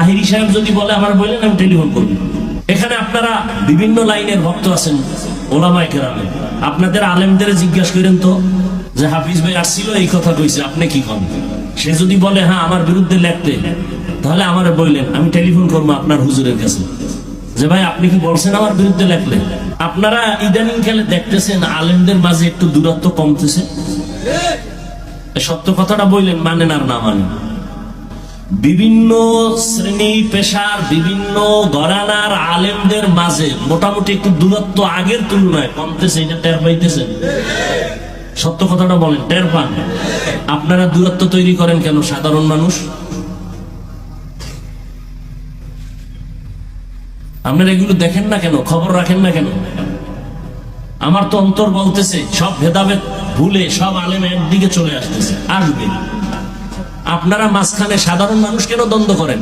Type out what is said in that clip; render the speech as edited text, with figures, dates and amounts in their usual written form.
তাহিরি সাহেব যদি বলে আমার বললেন, আমি টেলিফোন করব। এখানে আপনারা বিভিন্ন লাইনের ভক্ত আছেন, ওলামায়ে কেরামের, আপনাদের আলেমদের জিজ্ঞাসা করেন তো যে হাফিজ ভাই আসছিল এই কথা কইছে, আপনি কি করেন? সে যদি বলে হ্যাঁ আমার বিরুদ্ধে লেখতে, তাহলে আমার বললেন, আমি টেলিফোন করবো আপনার হুজুরের কাছে যে ভাই আপনি কি বলছেন আমার বিরুদ্ধে লেখলে। আপনারা ইদানিং খেলে দেখতেছেন আলেমদের মাঝে একটু দূরত্ব কমতেছে। সত্য কথাটা বললেন, মানেন আর না মানেন, বিভিন্ন শ্রেণী পেশার বিভিন্ন ঘরানার আলেমদের মাঝে মোটামুটি একটু দূরত্ব আগের তুলনায় কমতেছে, এটা টের পাইতেছেন? সত্য কথাটা বলেন, টের পান? আপনারা দূরত্ব তৈরি করেন কেন? সাধারণ মানুষ আপনারা এগুলো দেখেন না কেন? খবর রাখেন না কেন? আমার তো অন্তর বলতেছে সব ভেদাভেদ ভুলে সব আলেম একদিকে চলে আসতেছে, আসবে। আপনারা মাঝখানে সাধারণ মানুষ কেন দ্বন্দ্ব করেন?